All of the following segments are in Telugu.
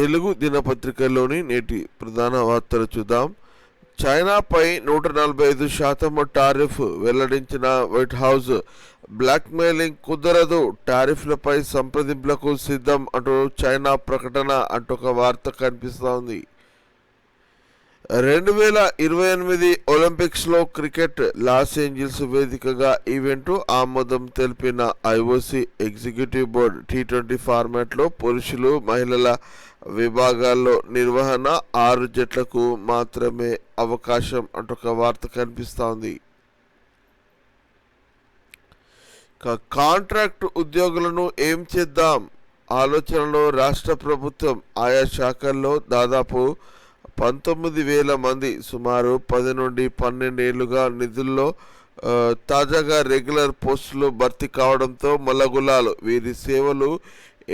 తెలుగు దినపత్రికల్లోని నేటి ప్రధాన వార్తలు చూద్దాం. చైనాపై 145% టారిఫ్ వెల్లడించిన వైట్ హౌస్. బ్లాక్మెయిలింగ్ కుదరదు, టారిఫ్లపై సంప్రదింపులకు సిద్ధం అంటూ చైనా ప్రకటన అంటూ ఒక వార్త కనిపిస్తోంది. 2028 ఒలింపిక్స్లో క్రికెట్ లాస్ ఏంజల్స్ వేదికగా ఈవెంట్ ఆమోదం తెలిపిన ఐఓసీ ఎగ్జిక్యూటివ్ బోర్డు. T20 ఫార్మాట్లో పురుషులు, మహిళల విభాగాల్లో నిర్వహణ 6 జట్లకు మాత్రమే అవకాశం అంటూ ఒక వార్త కనిపిస్తోంది. కాంట్రాక్ట్ ఉద్యోగులను ఏం చేద్దాం ఆలోచనలో రాష్ట్ర ప్రభుత్వం. ఆయా శాఖల్లో దాదాపు 19,000 మంది, సుమారు 10 నుండి 12 ఏళ్లుగా నిధుల్లో తాజాగా రెగ్యులర్ పోస్టులు భర్తీ కావడంతో మల్లగుల్లాలు. వీరి సేవలు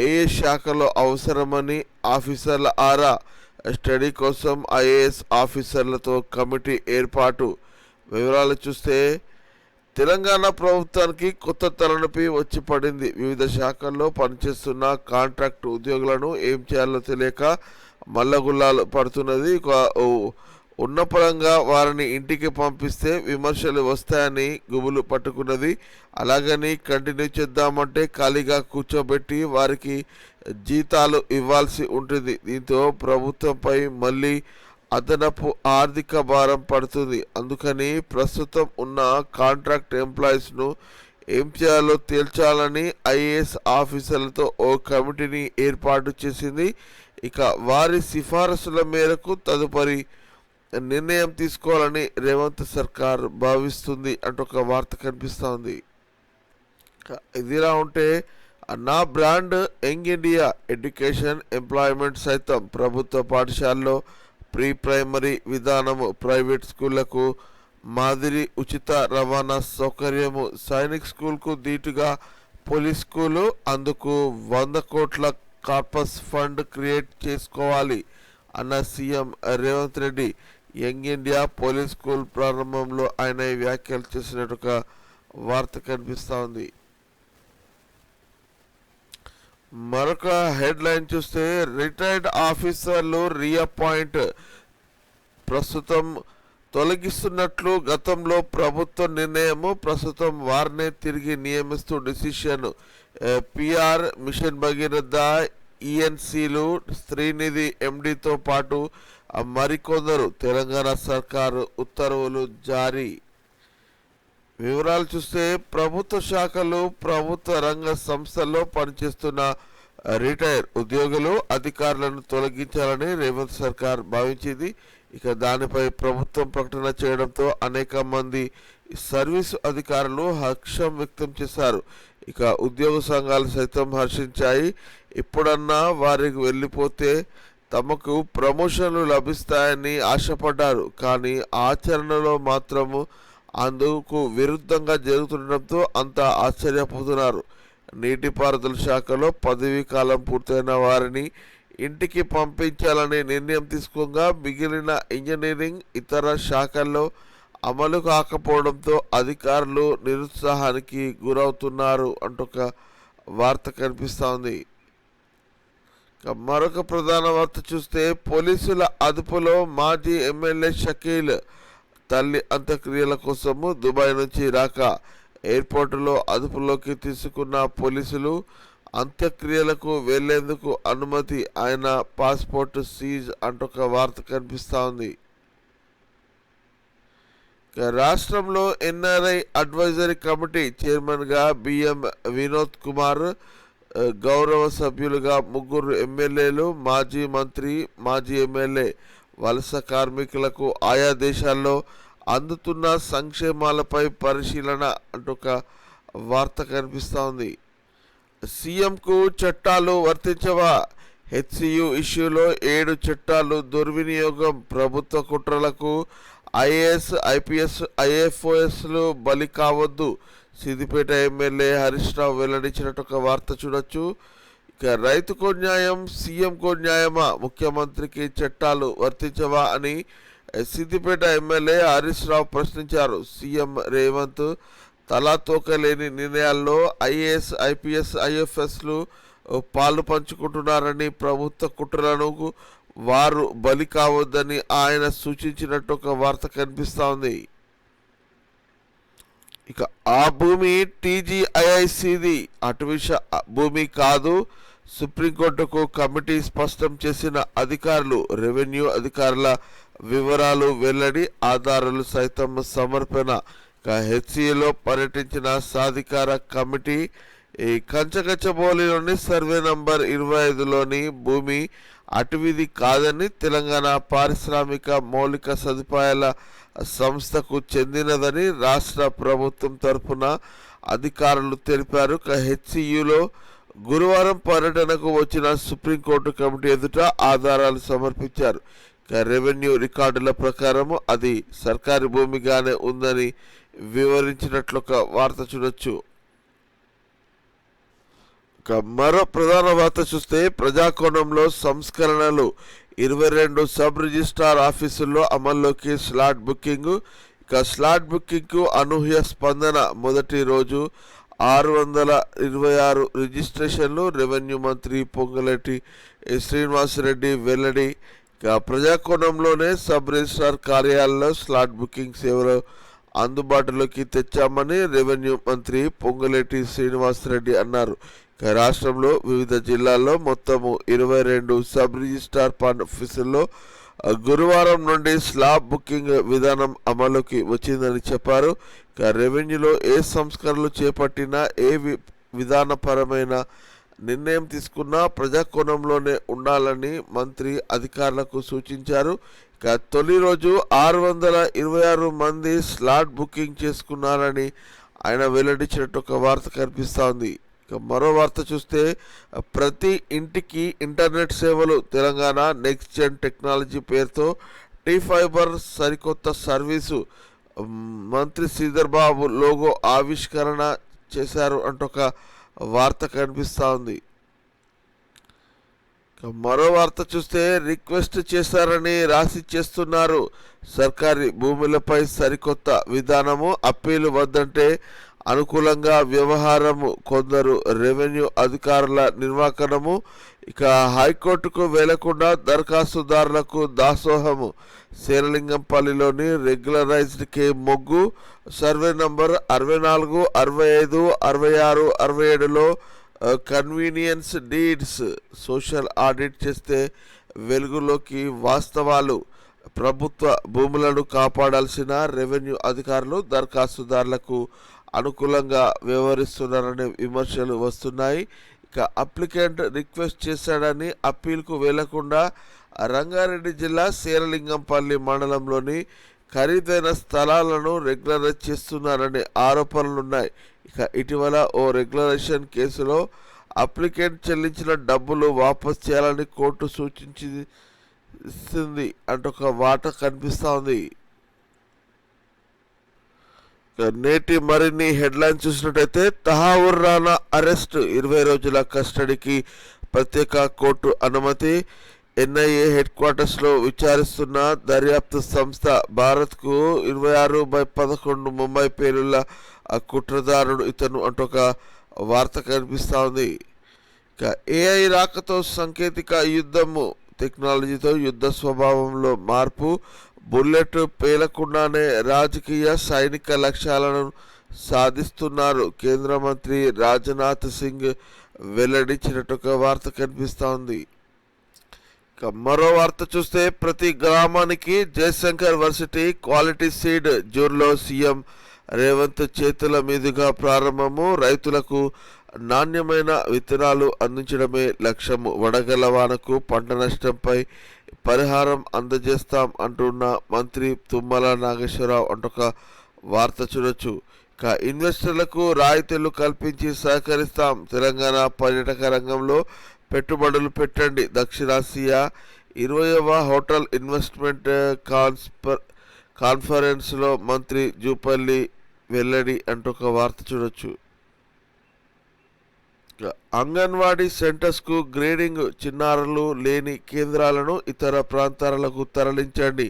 ఏ శాఖలో అవసరమని ఆఫీసర్ల ఆరా. స్టడీ కోసం ఐఏఎస్ ఆఫీసర్లతో కమిటీ ఏర్పాటు. వివరాలు చూస్తే తెలంగాణ ప్రభుత్వానికి కొత్త తలనొప్పి వచ్చి పడింది. వివిధ శాఖల్లో పనిచేస్తున్న కాంట్రాక్ట్ ఉద్యోగులను ఏం చేయాలో తెలియక మల్లగుల్లాలు పడుతున్నది. ఉన్నపరంగా వారిని ఇంటికి పంపిస్తే విమర్శలు వస్తాయని గుబులు పట్టుకున్నది. అలాగని కంటిన్యూ చేద్దామంటే ఖాళీగా కూర్చోబెట్టి వారికి జీతాలు ఇవ్వాల్సి ఉంటుంది. దీంతో ప్రభుత్వంపై మళ్ళీ అదనపు ఆర్థిక భారం పడుతుంది. అందుకని ప్రస్తుతం ఉన్న కాంట్రాక్ట్ ఎంప్లాయీస్ను ఏం చేయాలో తేల్చాలని ఐఏఎస్ ఆఫీసర్లతో ఓ కమిటీని ఏర్పాటు చేసింది. ఇక వారి సిఫారసుల మేరకు తదుపరి నిర్ణయం తీసుకోవాలని రేవంత్ సర్కార్ భావిస్తుంది అంటూ ఒక వార్త కనిపిస్తోంది. ఇదిలా ఉంటే నా brand young India education employment సైతం ప్రభుత్వ పాఠశాలలో ప్రీ ప్రైమరీ విధానము, ప్రైవేట్ స్కూళ్లకు మాదిరి ఉచిత రవాణా సౌకర్యము, సైనిక్ స్కూల్కు ధీటుగా పోలీస్ స్కూలు, అందుకు 100 కోట్ల కార్పస్ ఫండ్ క్రియేట్ చేసుకోవాలి అన్న CM Revanth Reddy. Young India police school ప్రారంభంలో ఆయన వ్యాఖ్యలు చేసినట్టు ఒక వార్త కనిపిస్తూ ఉంది. మరొక హెడ్లైన్ చూస్తే రిటైర్డ్ ఆఫీసర్లు రీఅపాయింట్ ప్రస్తుతం తొలగిస్తున్నట్లు గతంలో ప్రభుత్వ నిర్ణయము. ప్రస్తుతం వారినే తిరిగి నియమిస్తూ డిసిషన్. పిఆర్, మిషన్ భగీరథ, ఈఎన్సీలు, శ్రీనిధి ఎండితో పాటు మరికొందరు. తెలంగాణ సర్కారు ఉత్తర్వులు జారీ. వివరాలు చూస్తే ప్రభుత్వ శాఖలు, ప్రభుత్వ రంగ సంస్థల్లో పనిచేస్తున్న రిటైర్ ఉద్యోగులు, అధికారులను తొలగించాలని రేవంత్ సర్కార్ భావించింది. ఇక దానిపై ప్రభుత్వం ప్రకటన చేయడంతో అనేక మంది సర్వీసు అధికారులు హర్షం వ్యక్తం చేశారు. ఇక ఉద్యోగ సంఘాలు సైతం హర్షించాయి. ఇప్పుడన్నా వారికి వెళ్ళిపోతే తమకు ప్రమోషన్లు లభిస్తాయని ఆశపడ్డారు. కానీ ఆచరణలో మాత్రము అందుకు విరుద్ధంగా జరుగుతుండటంతో అంతా ఆశ్చర్యపోతున్నారు. నీటిపారుదల శాఖలో పదవీ కాలం పూర్తయిన వారిని ఇంటికి పంపించాలనే నిర్ణయం తీసుకోగా మిగిలిన ఇంజనీరింగ్, ఇతర శాఖల్లో అమలు కాకపోవడంతో అధికారులు నిరుత్సాహానికి గురవుతున్నారు అంటూ ఒక వార్త కనిపిస్తోంది. మరొక ప్రధాన వార్త చూస్తే పోలీసుల అదుపులో మాజీ ఎమ్మెల్యే షకీల్. తల్లి అంత్యక్రియల కోసము దుబాయ్ నుంచి రాక ఎయిర్పోర్టులో అదుపులోకి తీసుకున్న పోలీసులు అంత్యక్రియలకు వెళ్లేందుకు అనుమతి. ఆయన పాస్పోర్ట్ సీజ్ అంటూ ఒక వార్త కనిపిస్తూ ఉంది. రాష్ట్రంలో ఎన్ఆర్ఐ అడ్వైజరీ కమిటీ చైర్మన్గా బిఎం వినోద్ కుమార్, గౌరవ సభ్యులుగా 3 ఎమ్మెల్యేలు, మాజీ మంత్రి, మాజీ ఎమ్మెల్యే. వలస కార్మికులకు ఆయా దేశాల్లో అందుతున్న సంక్షేమాలపై పరిశీలన అంటూ ఒక వార్త కనిపిస్తూ ఉంది. సీఎంకు చట్టాలు వర్తించవా? హెచ్సియు ఇష్యూలో 7 చట్టాలు దుర్వినియోగం. ప్రభుత్వ కుట్రలకు ఐఏఎస్, ఐపీఎస్, ఐఎఫ్ఓఎస్లు బలి కావద్దు. సిద్దిపేట ఎమ్మెల్యే హరీష్ రావు వెల్లడించినట్టు ఒక వార్త చూడొచ్చు. ఇక రైతుకు న్యాయం, సీఎంకు న్యాయమా? ముఖ్యమంత్రికి చట్టాలు వర్తించవా అని సిద్దిపేట ఎమ్మెల్యే హరీష్ రావు ప్రశ్నించారు. సీఎం రేవంత్ తలా తోకలేని నిర్ణయాల్లో ఐఏఎస్, ఐపీఎస్, ఐఎఫ్ఎస్లు పాలు పంచుకుంటున్నారని, ప్రభుత్వ కుట్రలను వారు బలి కావద్దని ఆయన సూచించినట్టు ఒక వార్త కనిపిస్తూ ఉంది. ఇక ఆ భూమి టీజీఐఐసిది, అటవీ భూమి కాదు. సుప్రీంకోర్టుకు కమిటీ స్పష్టం చేసిన అధికారులు. రెవెన్యూ అధికారుల వివరాలు వెల్లడి, ఆధారాలు సైతం సమర్పణ. హెచ్సిలో పర్యటించిన సాధికార కమిటీ ఈ కంచగచ్చబౌలిలోని సర్వే నంబర్ 25లోని భూమి అటవీది కాదని, తెలంగాణ పారిశ్రామిక మౌలిక సదుపాయాల సంస్థకు చెందినదని రాష్ట్ర ప్రభుత్వం తరఫున అధికారులు తెలిపారు. హెచ్సియులో గురువారం పర్యటనకు వచ్చిన సుప్రీంకోర్టు కమిటీ ఎదుట ఆధారాలు సమర్పించారు. రెవెన్యూ రికార్డుల ప్రకారం అది సర్కారీ భూమిగానే ఉందని వివరించినట్లు ఒక వార్త చూడొచ్చు. మరో ప్రధాన వార్త చూస్తే ప్రజాకోణంలో సంస్కరణలు. 22 సబ్ రిజిస్ట్రార్ ఆఫీసుల్లో అమల్లోకి స్లాట్ బుకింగ్. స్లాట్ బుకింగ్కు అనూహ్య స్పందన. మొదటి రోజు 626 రిజిస్ట్రేషన్లు. రెవెన్యూ మంత్రి పొంగులేటి శ్రీనివాసరెడ్డి వెల్లడి. ప్రజాకోణంలోనే సబ్ రిజిస్ట్రార్ కార్యాలయంలో స్లాట్ బుకింగ్ సేవలు అందుబాటులోకి తెచ్చామని రెవెన్యూ మంత్రి పొంగులేటి శ్రీనివాసరెడ్డి అన్నారు. రాష్ట్రంలో వివిధ జిల్లాల్లో మొత్తము 22 సబ్ రిజిస్ట్రార్ ఆఫీసుల్లో గురువారం నుండి స్లాబ్ బుకింగ్ విధానం అమలుకి వచ్చిందని చెప్పారు. రెవెన్యూలో ఏ సంస్కరణలు చేపట్టినా, ఏ విధానపరమైన నిర్ణయం తీసుకున్నా ప్రజాకోణంలోనే ఉండాలని మంత్రి అధికారులకు సూచించారు. తొలి రోజు 626 మంది స్లాట్ బుకింగ్ చేసుకున్నారని ఆయన వెల్లడించినట్టు ఒక వార్త కనిపిస్తోంది. మరో వార్త చూస్తే ప్రతి ఇంటికి ఇంటర్నెట్ సేవలు. తెలంగాణ నెక్స్ట్ జెన్ టెక్నాలజీ పేరుతో టీ-ఫైబర్ సరికొత్త సర్వీసు. మంత్రి శ్రీధర్ బాబు లోగో ఆవిష్కరణ చేశారు అంటూ ఒక వార్త కనిపిస్తూ ఉంది. మరో వార్త చూస్తే రిక్వెస్ట్ చేశారని రాసి చేస్తున్నారు. సర్కారీ భూములపై సరికొత్త విధానము. అప్పీలు వద్దంటే అనుకూలంగా వ్యవహారము. కొందరు రెవెన్యూ అధికారుల నిర్వాకనము. హైకోర్టుకు వెళ్లకుండా దరఖాస్తుదారులకు దాసోహము. శేరలింగంపల్లిలోని రెగ్యులరైజ్డ్ కే మొగ్గు. సర్వే నంబర్ 64, 65, 66, 67లో కన్వీనియన్స్ డీడ్స్ సోషల్ ఆడిట్ చేస్తే వెలుగులోకి వాస్తవాలు. ప్రభుత్వ భూములను కాపాడాల్సిన రెవెన్యూ అధికారులు దరఖాస్తుదారులకు అనుకూలంగా వ్యవహరిస్తున్నారనే విమర్శలు వస్తున్నాయి. అప్లికెంట్ రిక్వెస్ట్ చేశాడని అప్పీల్కు వెళ్లకుండా రంగారెడ్డి జిల్లా శేరలింగంపల్లి మండలంలోని ఖరీదైన స్థలాలను రెగ్యులరైజ్ చేస్తున్నారనే ఆరోపణలున్నాయి. ఇటీవల ఓ రెగ్యులరేషన్ కేసులో అప్లికెంట్ చెల్లించిన డబ్బులు వాపస్ చేయాలని కోర్టు సూచించింది అంటూ ఒక వార్త కనిపిస్తూ ఉంది. నేటి మరిన్ని హెడ్లైన్ చూసినట్టయితే తహావుర్ రానా అరెస్ట్. 20 రోజుల కస్టడీకి ప్రత్యేక కోర్టు అనుమతి. ఎన్ఐఏ హెడ్ క్వార్టర్స్లో విచారిస్తున్న దర్యాప్తు సంస్థ. భారత్కు 26/11 ముంబై పేలుళ్ల కుట్రదారుడు ఇతను అంటూ ఒక వార్త కనిపిస్తూ ఉంది. ఏఐ రాకతో సాంకేతిక యుద్ధము. టెక్నాలజీతో యుద్ధ స్వభావంలో మార్పు. బుల్లెట్ పేలకుండానే రాజకీయ సైనిక లక్ష్యాలను సాధిస్తున్నారు. కేంద్ర మంత్రి రాజ్నాథ్ సింగ్ వెల్లడించినట్టు వార్త కనిపిస్తూ ఉంది. మరో వార్త చూస్తే ప్రతి గ్రామానికి జయశంకర్ వర్సిటీ క్వాలిటీ సీడ్. జూన్లో సీఎం రేవంత్ చేతుల మీదుగా ప్రారంభము. రైతులకు నాణ్యమైన విత్తనాలు అందించడమే లక్ష్యము. వడగళ్ల వానకు పంట నష్టంపై పరిహారం అందజేస్తాం అంటున్న మంత్రి తుమ్మల నాగేశ్వరరావు అంటూ ఒక వార్త చూడొచ్చు. ఇన్వెస్టర్లకు రాయితీలు కల్పించి సహకరిస్తాం. తెలంగాణ పర్యాటక రంగంలో పెట్టుబడులు పెట్టండి. దక్షిణాసియా 20వ హోటల్ ఇన్వెస్ట్మెంట్ కాన్ఫరెన్స్లో మంత్రి జూపల్లి వెల్లడి అంటూ ఒక వార్త చూడొచ్చు. అంగన్వాడీ సెంటర్స్కు గ్రేడింగ్. చిన్నారులు లేని కేంద్రాలను ఇతర ప్రాంతాలకు తరలించండి.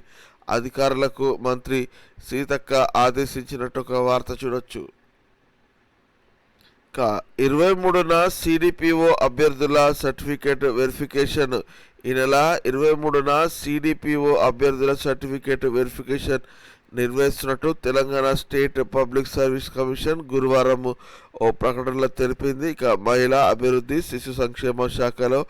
అధికారులకు మంత్రి సీతక్క ఆదేశించినట్టు ఒక వార్త చూడొచ్చు. 23న సిడిపిఓ అభ్యర్థుల సర్టిఫికేట్ వెరిఫికేషన్. ఈ నెల 23న సిడిపిఓ అభ్యర్థుల సర్టిఫికేట్ వెరిఫికేషన్ నిర్వహిస్తున్నట్టు Telangana state public service commission గురువారం ఓ ప్రకటనలో తెలిపింది. మహిళా అభివృద్ధి శిశు సంక్షేమ శాఖలో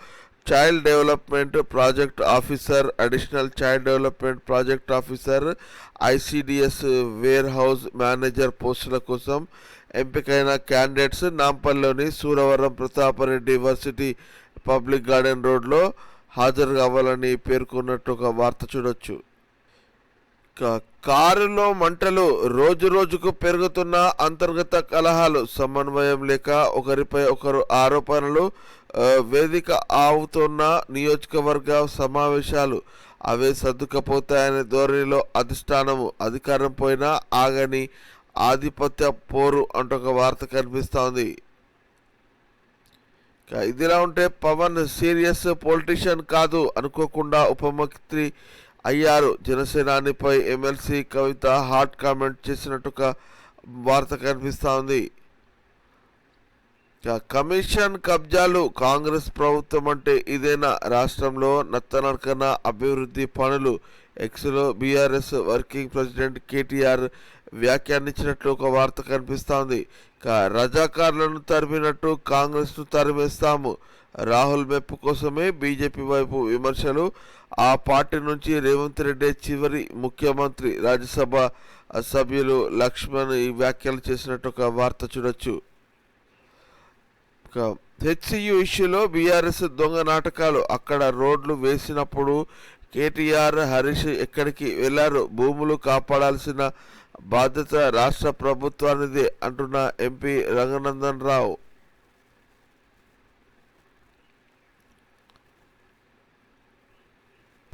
child development project officer, additional child development project officer, ICDS warehouse manager పోస్టుల కోసం ఎంపికైన క్యాండిడేట్స్ నాంపల్లిలోని Suravaram Pratapareddy varsity public garden రోడ్లో హాజరు కావాలని పేర్కొన్నట్టు ఒక వార్త చూడొచ్చు. కారులో మంటలు, రోజు రోజుకు పెరుగుతున్న అంతర్గత కలహాలు, సమన్వయం లేక ఒకరిపై ఒకరు ఆరోపణలు, వేదిక అవుతున్న నియోజకవర్గ సమావేశాలు అవే సర్దుకపోతాయనే ధోరణిలో అధిష్టానము, అధికారం పోయినా ఆగని ఆధిపత్య పోరు అంటూ ఒక వార్త కనిపిస్తోంది. ఇదిలా ఉంటే పవన్ సీరియస్ పొలిటీషియన్ కాదు అనుకోకుండా ఉప ముఖ్యమంత్రి అయ్యారు. జనసేనానిపై ఎమ్మెల్సీ కవిత హాట్ కామెంట్ చేసినట్టుగా వార్త కనిపిస్తోంది. కమిషన్ కబ్జాలు, కాంగ్రెస్ ప్రభుత్వం అంటే ఇదేనా, రాష్ట్రంలో నత్తనడకన అభివృద్ధి పనులు, ఎక్స్లో బీఆర్ఎస్ వర్కింగ్ ప్రెసిడెంట్ కేటీఆర్ వ్యాఖ్యానించినట్లు ఒక వార్త కనిపిస్తోంది. రజాకారులను తరిమినట్టు కాంగ్రెస్ను తరిమేస్తాము, రాహుల్ మెప్పు కోసమే బీజేపీ వైపు విమర్శలు, ఆ పార్టీ నుంచి రేవంత్ రెడ్డి చివరి ముఖ్యమంత్రి, రాజ్యసభ సభ్యులు లక్ష్మణ్ ఈ వ్యాఖ్యలు చేసినట్టు ఒక వార్త చూడొచ్చు. హెచ్సియు ఇష్యూలో బీఆర్ఎస్ దొంగ నాటకాలు, అక్కడ రోడ్లు వేసినప్పుడు కేటీఆర్ హరీష్ ఎక్కడికి వెళ్లారు, భూములు కాపాడాల్సిన బాధ్యత రాష్ట్ర ప్రభుత్వానిదే అంటున్న ఎంపీ రంగనందన్ రావు.